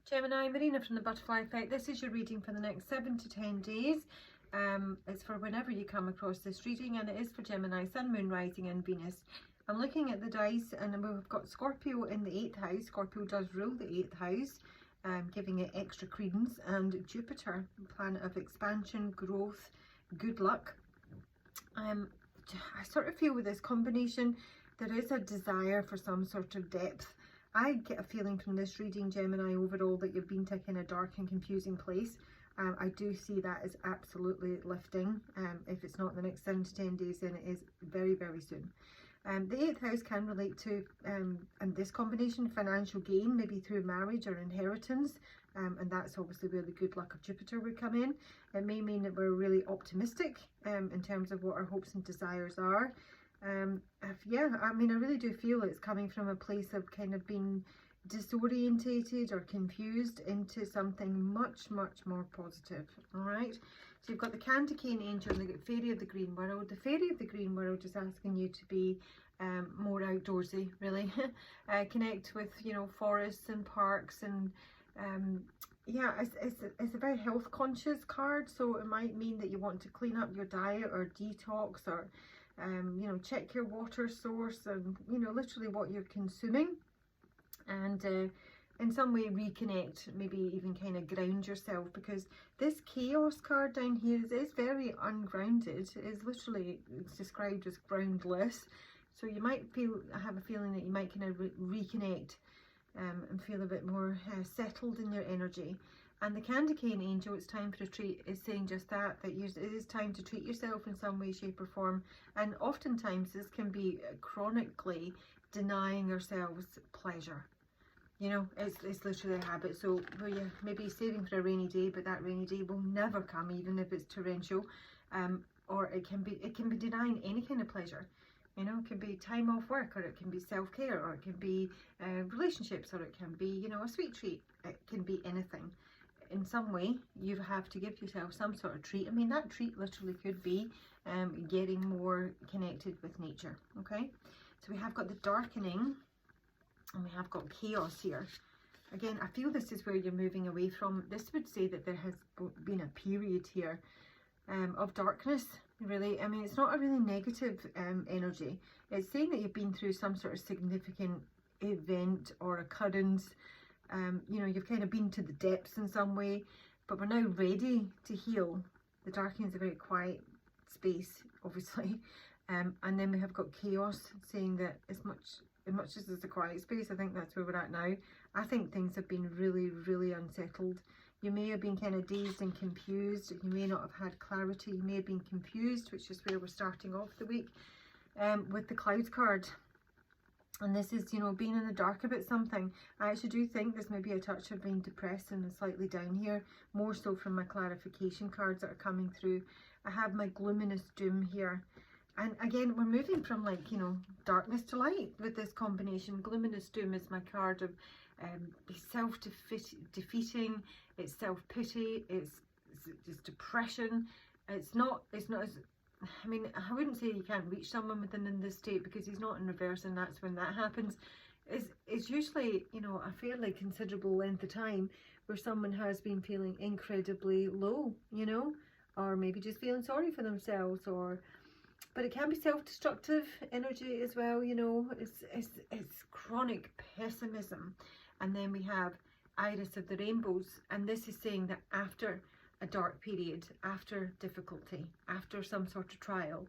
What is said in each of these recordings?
Gemini, Marina from the Butterfly Effect. This is your reading for the next 7 to 10 days. It's for whenever you come across this reading, and it is for Gemini, Sun, Moon, Rising and Venus. I'm looking at the dice, and we've got Scorpio in the 8th house. Scorpio does rule the 8th house, giving it extra credence, and Jupiter, planet of expansion, growth, good luck. I sort of feel with this combination there is a desire for some sort of depth. I get a feeling from this reading, Gemini, overall that you've been to a dark and confusing place. I do see that as absolutely lifting. If it's not the next 7 to 10 days, then it is very, very soon. The 8th house can relate to, and this combination, financial gain, maybe through marriage or inheritance. And that's obviously where the good luck of Jupiter would come in. It may mean that we're really optimistic in terms of what our hopes and desires are. Yeah, I mean, I really do feel it's coming from a place of kind of being disorientated or confused into something much, much more positive. All right, so you've got the candy cane angel and the fairy of the green world. The fairy of the green world is asking you to be more outdoorsy, really. Connect with, you know, forests and parks, and yeah, it's a very health conscious card, so it might mean that you want to clean up your diet or detox, or you know, check your water source, and you know, literally what you're consuming, and in some way reconnect, maybe even kind of ground yourself, because this chaos card down here is very ungrounded. It's literally, it's described as groundless, so you might have a feeling that you might kind of reconnect and feel a bit more settled in your energy. And the candy cane angel, it's time for a treat, is saying just that it is time to treat yourself in some way, shape or form. And oftentimes this can be chronically denying ourselves pleasure. You know, it's literally a habit. So you're maybe saving for a rainy day, but that rainy day will never come, even if it's torrential. Or it can be denying any kind of pleasure. You know, it can be time off work, or it can be self-care, or it can be relationships, or it can be, you know, a sweet treat. It can be anything. In some way, you have to give yourself some sort of treat. I mean, that treat literally could be getting more connected with nature. Okay, so we have got the darkening, and we have got chaos here. Again, I feel this is where you're moving away from. This would say that there has been a period here of darkness, really. I mean, it's not a really negative energy. It's saying that you've been through some sort of significant event or occurrence. You know, you've kind of been to the depths in some way, but we're now ready to heal. The darkening is a very quiet space, obviously, and then we have got chaos, saying that as much as it's a quiet space, I think that's where we're at now. I think things have been really, really unsettled. You may have been kind of dazed and confused. You may not have had clarity. You may have been confused, which is where we're starting off the week with the Clouds card. And this is, you know, being in the dark about something. I actually do think there's maybe a touch of being depressed and slightly down here, more so from my clarification cards that are coming through. I have my gloominess doom here. And again, we're moving from, like, you know, darkness to light with this combination. Gloominess doom is my card of self-defeating, it's self-pity, it's depression. It's not as, I mean, I wouldn't say you can't reach someone within this state, because he's not in reverse, and that's when that happens. It's usually, you know, a fairly considerable length of time where someone has been feeling incredibly low, you know, or maybe just feeling sorry for themselves, but it can be self-destructive energy as well, you know. It's chronic pessimism. And then we have Iris of the Rainbows, and this is saying that after a dark period, after difficulty, after some sort of trial,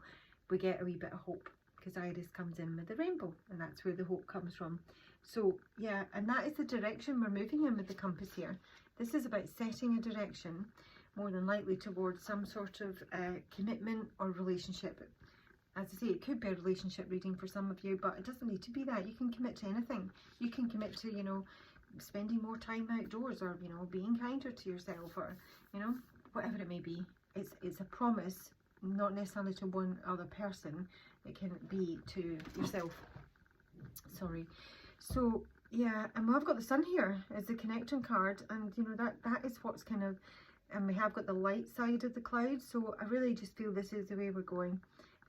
we get a wee bit of hope, because Iris comes in with the rainbow, and that's where the hope comes from. So yeah, and that is the direction we're moving in with the compass here. This is about setting a direction, more than likely towards some sort of commitment or relationship. As I say, it could be a relationship reading for some of you, but it doesn't need to be that. You can commit to anything. You can commit to, you know, spending more time outdoors, or, you know, being kinder to yourself, or, you know, whatever it may be. It's a promise, not necessarily to one other person. It can be to yourself. Sorry. So yeah, and I've got the Sun here as the connection card, and you know, that is what's kind of, and we have got the light side of the clouds. So I really just feel this is the way we're going.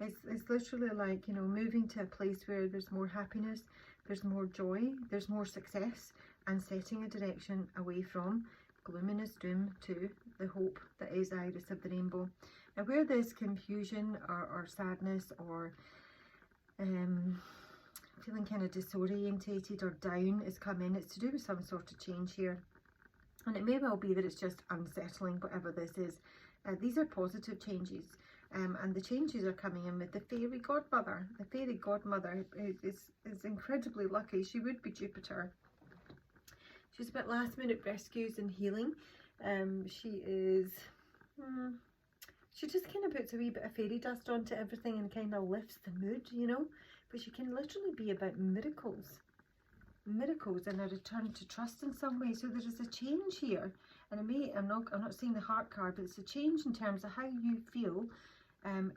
It's literally like, you know, moving to a place where there's more happiness, there's more joy, there's more success, and setting a direction away from gloominess, doom, to the hope that is Iris of the Rainbow. Now where there's confusion or sadness or feeling kind of disorientated or down is coming, it's to do with some sort of change here. And it may well be that it's just unsettling, whatever this is. These are positive changes. And the changes are coming in with the fairy godmother. The fairy godmother is incredibly lucky. She would be Jupiter. She's about last minute rescues and healing. She just kind of puts a wee bit of fairy dust onto everything and kind of lifts the mood, you know. But she can literally be about miracles and a return to trust in some way. So there is a change here, and I'm not seeing the heart card, but it's a change in terms of how you feel,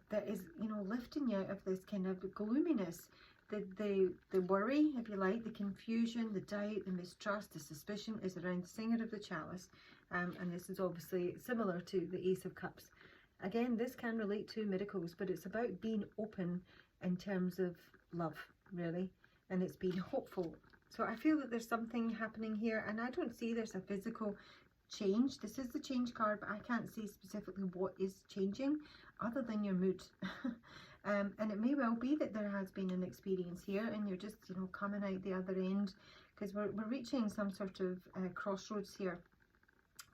that is, you know, lifting you out of this kind of gloominess, the worry, if you like, the confusion, the doubt, the mistrust, the suspicion is around the Singer of the Chalice, and this is obviously similar to the Ace of Cups. Again, this can relate to miracles, but it's about being open in terms of love, really, and it's being hopeful. So I feel that there's something happening here, and I don't see there's a physical change. This is the change card, but I can't see specifically what is changing other than your mood. And it may well be that there has been an experience here and you're just, you know, coming out the other end, because we're reaching some sort of crossroads here.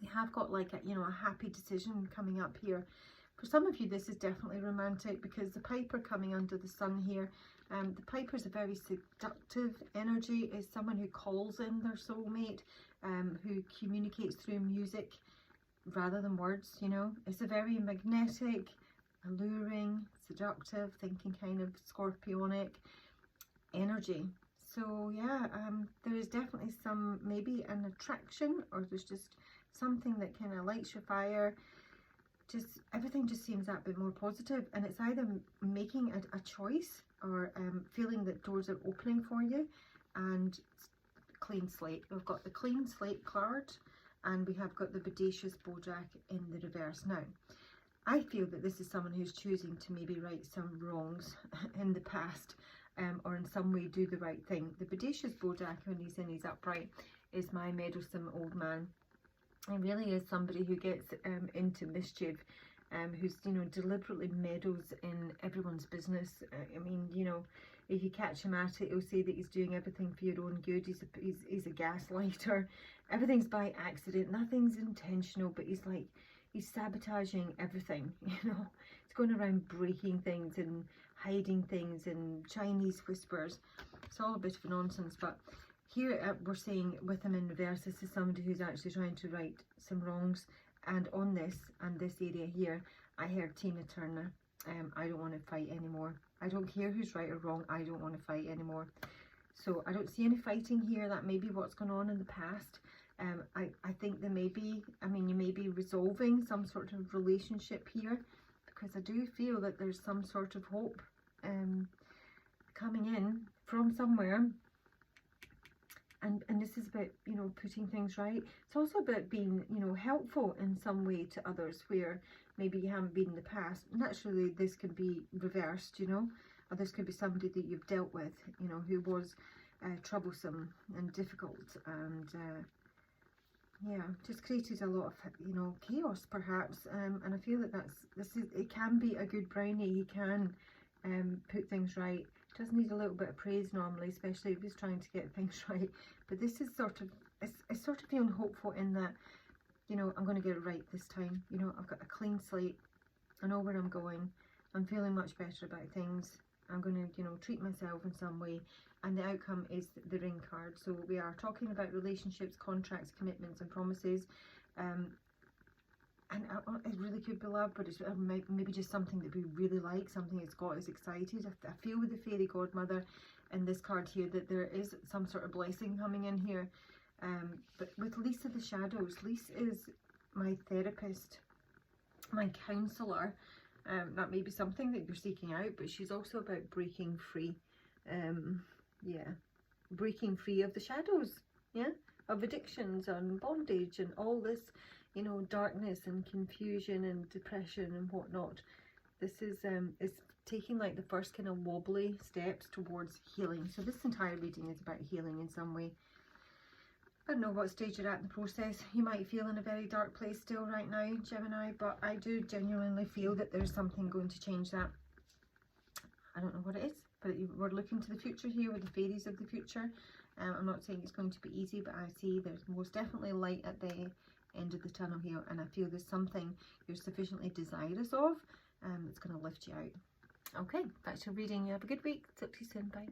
We have got like a, you know, a happy decision coming up here. For some of you, this is definitely romantic, because the Piper coming under the sun here, the Piper is a very seductive energy, is someone who calls in their soulmate, who communicates through music rather than words, you know. It's a very magnetic, alluring, seductive, thinking kind of scorpionic energy. So yeah, there is definitely some, maybe an attraction, or there's just something that kind of lights your fire. Just everything just seems that bit more positive, and it's either making a choice or feeling that doors are opening for you. And clean slate, we've got the clean slate card, and we have got the bodacious Bojack in the reverse. Now I feel that this is someone who's choosing to maybe right some wrongs in the past, or in some way do the right thing. The bodacious Bojack, when he's in his upright, is my meddlesome old man. He really is somebody who gets into mischief, who's, you know, deliberately meddles in everyone's business. I mean, you know, if you catch him at it, he'll say that he's doing everything for your own good. He's a gaslighter. Everything's by accident. Nothing's intentional, but he's sabotaging everything, you know. He's going around breaking things and hiding things and Chinese whispers. It's all a bit of nonsense, but here we're seeing with him in reverse, this is somebody who's actually trying to right some wrongs. And on this and this area here, I heard Tina Turner, I don't want to fight anymore. I don't care who's right or wrong, I don't want to fight anymore. So I don't see any fighting here. That may be what's gone on in the past. I think there may be, I mean, you may be resolving some sort of relationship here, because I do feel that there's some sort of hope coming in from somewhere. And this is about, you know, putting things right. It's also about being, you know, helpful in some way to others where maybe you haven't been in the past. Naturally, this can be reversed, you know, or this could be somebody that you've dealt with, you know, who was troublesome and difficult, and yeah, just created a lot of, you know, chaos perhaps. And I feel that it can be a good brownie. He can put things right. Does need a little bit of praise normally, especially if he's trying to get things right. But this is sort of, it's sort of feeling hopeful in that, you know, I'm going to get it right this time. You know, I've got a clean slate. I know where I'm going. I'm feeling much better about things. I'm going to, you know, treat myself in some way. And the outcome is the Ring card. So we are talking about relationships, contracts, commitments and promises. And it really could be love, but it's maybe just something that we really like, something that's got us excited. I feel with the fairy godmother in this card here that there is some sort of blessing coming in here. But with Lisa the Shadows, Lisa is my therapist, my counsellor. That may be something that you're seeking out, but she's also about breaking free. Yeah, breaking free of the shadows, yeah, of addictions and bondage and all this, you know, darkness and confusion and depression and whatnot. This is taking like the first kind of wobbly steps towards healing. So this entire reading is about healing in some way. I don't know what stage you're at in the process. You might feel in a very dark place still right now, Gemini, but I do genuinely feel that there's something going to change that. I don't know what it is, but we're looking to the future here with the fairies of the future. I'm not saying it's going to be easy, but I see there's most definitely light at the end of the tunnel here, and I feel there's something you're sufficiently desirous of that's going to lift you out. Okay, that's your reading. You have a good week. Talk to you soon. Bye.